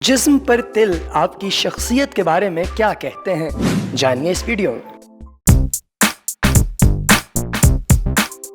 जिस्म पर तिल आपकी शख्सियत के बारे में क्या कहते हैं, जानिए इस वीडियो में।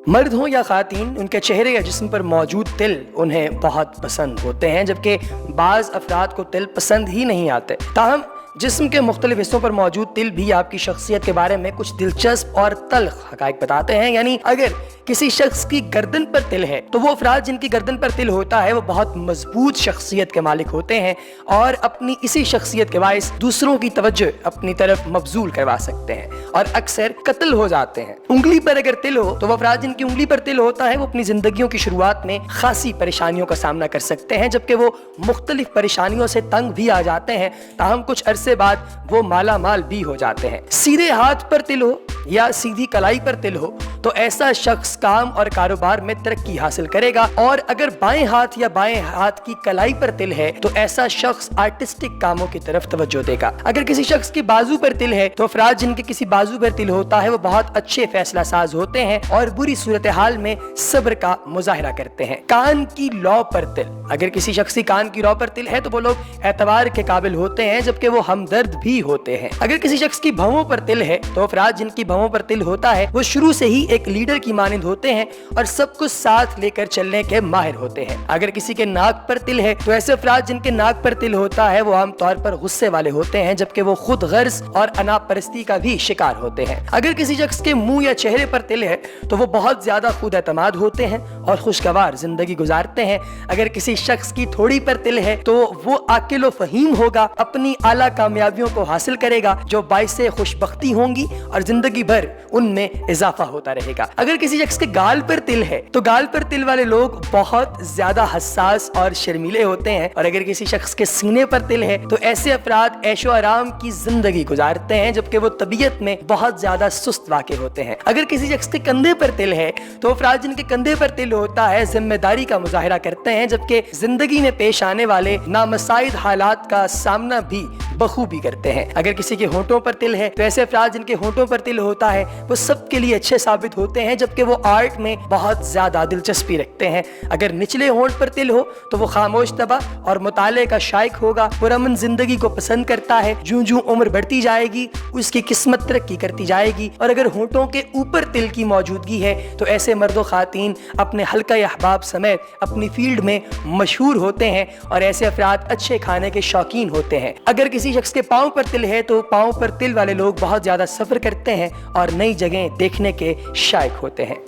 मर्द हो या खातीन, उनके चेहरे या जिस्म पर मौजूद तिल उन्हें बहुत पसंद होते हैं, जबकि बाज़ अफराद को तिल पसंद ही नहीं आते। ताहम जिस्म के मुख्तलिफ हिस्सों पर मौजूद तिल भी आपकी शख्सियत के बारे में कुछ दिलचस्प और तल्ख हक़ाइक़ बताते हैं। यानी अगर किसी शख्स की गर्दन पर तिल है तो वो अफराद जिनकी गर्दन पर तिल होता है वो बहुत मजबूत शख्सियत के मालिक होते हैं और अपनी इसी शख्सियत के बायस दूसरों की तवज्जो अपनी तरफ मबजूल करवा सकते हैं और अक्सर कत्ल हो जाते हैं। उंगली पर अगर तिल हो तो वो अफराद जिनकी उंगली पर तिल होता है वो अपनी जिंदगियों की शुरुआत में खासी परेशानियों का सामना कर सकते हैं, जबकि वो मुख्तलिफ परेशानियों से तंग भी आ जाते हैं, ताहम कुछ अरसे बाद वो माला माल भी हो जाते हैं। सीधे हाथ पर तिल हो या सीधी कलाई पर तिल हो तो ऐसा शख्स काम और कारोबार में तरक्की हासिल करेगा, और अगर बाएं हाथ या बाएं हाथ की कलाई पर तिल है तो ऐसा शख्स आर्टिस्टिक कामों की तरफ तवज्जो देगा। अगर किसी शख्स की बाजू पर तिल है तो अफराद जिनके किसी बाजू पर तिल होता है वो बहुत अच्छे फैसला साज होते हैं और बुरी सूरत हाल में सब्र का मुजाहिरा करते हैं। कान की लौ पर तिल, अगर किसी शख्स की कान की लौ पर तिल है तो वो लोग एतबार के काबिल होते हैं, जबकि वो हमदर्द भी होते हैं। अगर किसी शख्स की भौं पर तिल है तो अफराद जिनकी भौं पर तिल होता है वो शुरू से ही एक लीडर की मानिंद होते हैं और सब कुछ साथ लेकर चलने के माहिर होते हैं। अगर किसी के नाक पर तिल है तो ऐसे अफराद जिनके नाक पर तिल होता है वो आमतौर पर गुस्से वाले होते हैं, जबकि वो खुद गर्ज और अनापरस्ती का भी शिकार होते हैं। अगर किसी शख्स के मुंह या चेहरे पर तिल है तो वो बहुत ज्यादा खुद एतमाद होते हैं और खुशगवार जिंदगी गुजारते हैं। अगर किसी शख्स की थोड़ी पर तिल है तो वो आकिल व फहीम होगा, अपनी आला कामयाबियों को हासिल करेगा जो बाइसे खुशबख्ती होंगी और जिंदगी भर उनमें इजाफा होता रहेगा। अगर किसी शख्स के गाल पर तिल है तो गाल पर तिल वाले लोग बहुत ज्यादा हसास और शर्मीले होते हैं, और अगर किसी शख्स के सीने पर तिल है तो ऐसे अफराद ऐशो आराम की जिंदगी गुजारते हैं, जबकि वो तबीयत में बहुत ज्यादा सुस्त वाक़े होते हैं। अगर किसी शख्स के कंधे पर तिल है तो अफराद जिनके कंधे पर तिल होता है जिम्मेदारी का मुजाहिरा करते हैं, जबकि जिंदगी में पेश आने वाले नामसाइद हालात का सामना भी बखूबी करते हैं। अगर किसी के होंठों पर तिल है तो ऐसे अफराद जिनके होंठों पर तिल होता है वो सबके लिए अच्छे साबित होते हैं, जबकि वो आर्ट में बहुत ज्यादा दिलचस्पी रखते हैं। अगर निचले होंठ पर तिल हो तो वो खामोश तबा और मुताले का शाइक होगा, पुरअमन जिंदगी को पसंद करता है। जूं जूं उम्र बढ़ती जाएगी उसकी किस्मत तरक्की करती जाएगी। और अगर होंठों के ऊपर तिल की मौजूदगी है तो ऐसे मर्द व खातीन अपने हल्का अहबाब समेत अपनी फील्ड में मशहूर होते हैं और ऐसे अफराद अच्छे खाने के शौकीन होते हैं। अगर किसी शख्स के पाँव पर तिल है तो पाँव पर तिल वाले लोग बहुत ज्यादा सफर करते हैं और नई जगह देखने के शायक होते हैं।